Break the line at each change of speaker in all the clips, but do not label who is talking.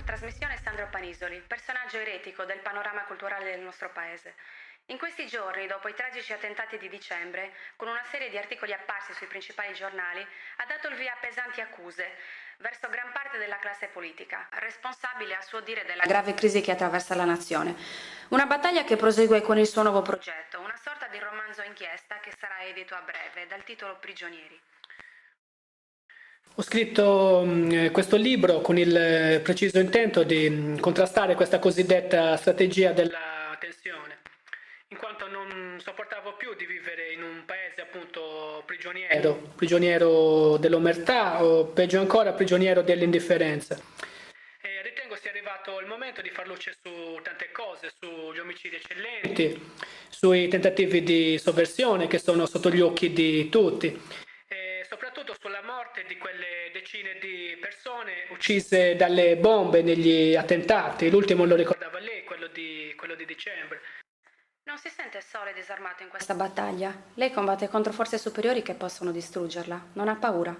trasmissione Sandro Panisoli, personaggio eretico del panorama culturale del nostro paese. In questi giorni, dopo i tragici attentati di dicembre, con una serie di articoli apparsi sui principali giornali, ha dato il via a pesanti accuse verso gran parte della classe politica, responsabile a suo dire della grave crisi che attraversa la nazione. Una battaglia che prosegue con il suo nuovo progetto, una sorta di romanzo inchiesta che sarà edito a breve, dal titolo Prigionieri.
Ho scritto questo libro con il preciso intento di contrastare questa cosiddetta strategia della tensione, in quanto non sopportavo più di vivere in un paese appunto prigioniero dell'omertà o peggio ancora prigioniero dell'indifferenza. E ritengo sia arrivato il momento di far luce su tante cose, sugli omicidi eccellenti, sui tentativi di sovversione che sono sotto gli occhi di tutti. E soprattutto sulla morte di quelle decine di persone uccise dalle bombe negli attentati. L'ultimo lo ricordava lei, quello di dicembre.
Non si sente solo e disarmato in questa battaglia. Lei combatte contro forze superiori che possono distruggerla. Non ha paura?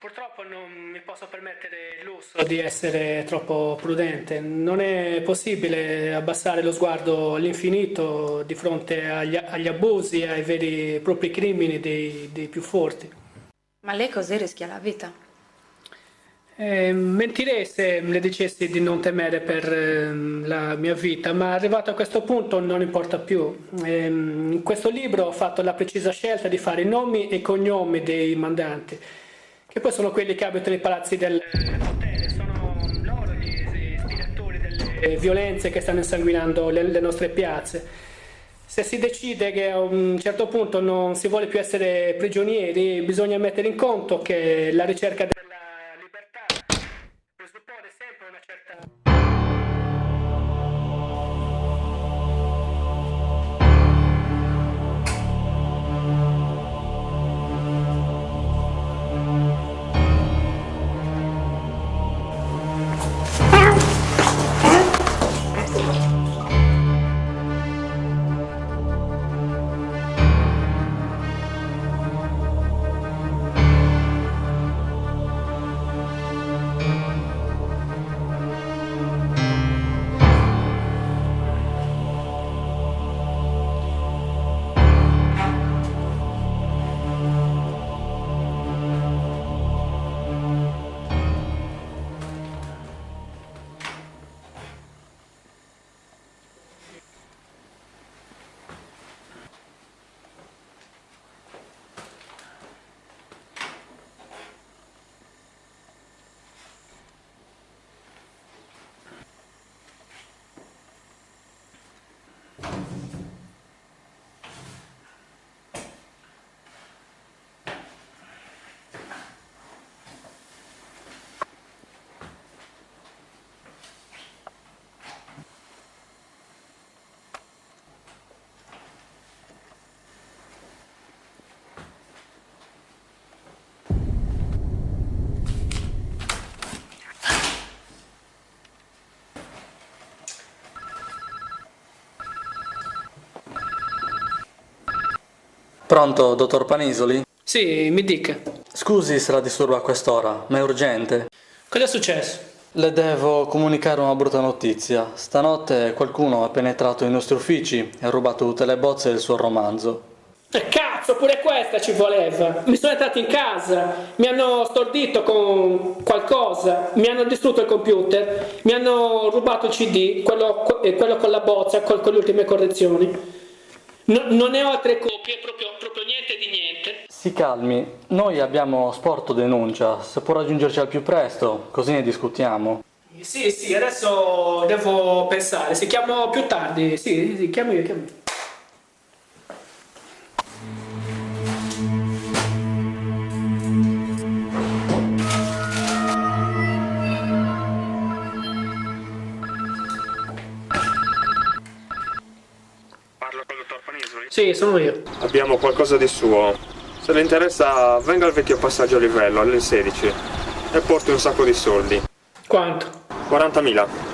Purtroppo non mi posso permettere il lusso di essere troppo prudente. Non è possibile abbassare lo sguardo all'infinito di fronte agli abusi e ai veri e propri crimini dei più forti.
Ma lei così rischia la vita?
Mentirei se le dicessi di non temere per la mia vita, ma arrivato a questo punto non importa più. In questo libro ho fatto la precisa scelta di fare i nomi e i cognomi dei mandanti, che poi sono quelli che abitano i palazzi del potere, sono loro gli istigatori delle violenze che stanno insanguinando le nostre piazze. Se si decide che a un certo punto non si vuole più essere prigionieri, bisogna mettere in conto che la ricerca della libertà presuppone sempre una certa...
Pronto, dottor Panisoli?
Sì, mi dica.
Scusi se la disturbo a quest'ora, ma è urgente.
Cosa è successo?
Le devo comunicare una brutta notizia. Stanotte qualcuno è penetrato nei nostri uffici e ha rubato tutte le bozze del suo romanzo.
Cazzo, pure questa ci voleva. Mi sono entrati in casa, mi hanno stordito con qualcosa, mi hanno distrutto il computer, mi hanno rubato il CD, quello con la bozza, con le ultime correzioni. Non ne ho altre copie, proprio niente di niente.
Si calmi, noi abbiamo sporto denuncia, se può raggiungerci al più presto, così ne discutiamo.
Sì, adesso devo pensare, se chiamo più tardi, sì, chiamo io.
Parlo con il dottor Panisoli?
Sì, sono io.
Abbiamo qualcosa di suo. Se le interessa, venga al vecchio passaggio a livello, alle 16, e porti un sacco di soldi.
Quanto?
40.000.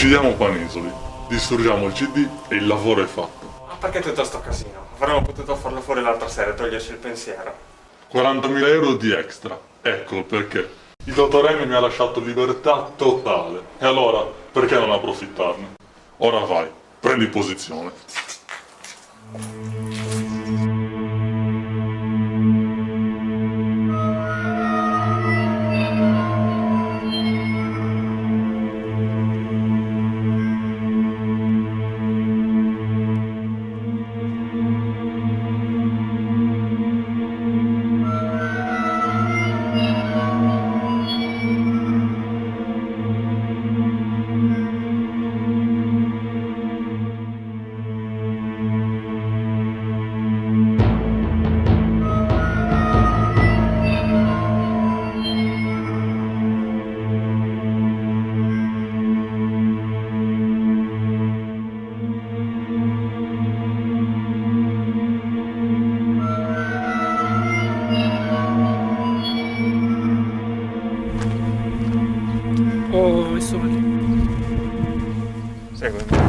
Uccidiamo Panisoli, distruggiamo il CD e il lavoro è fatto.
Ma perché tutto sto casino? Avremmo potuto farlo fuori l'altra sera e toglierci il pensiero.
40.000 euro di extra, ecco il perché. Il dottor M mi ha lasciato libertà totale. E allora, perché non approfittarne? Ora vai, prendi posizione.
Oh, i soldi.
Seguimi.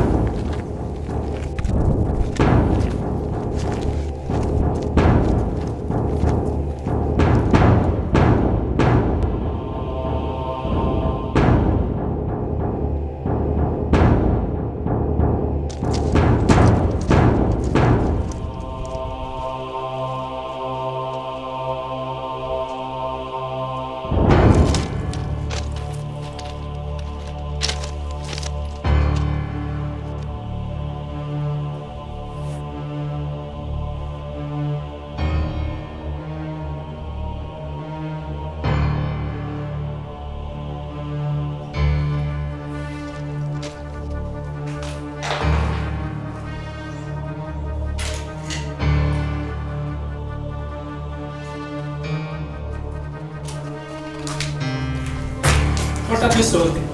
Portate i soldi.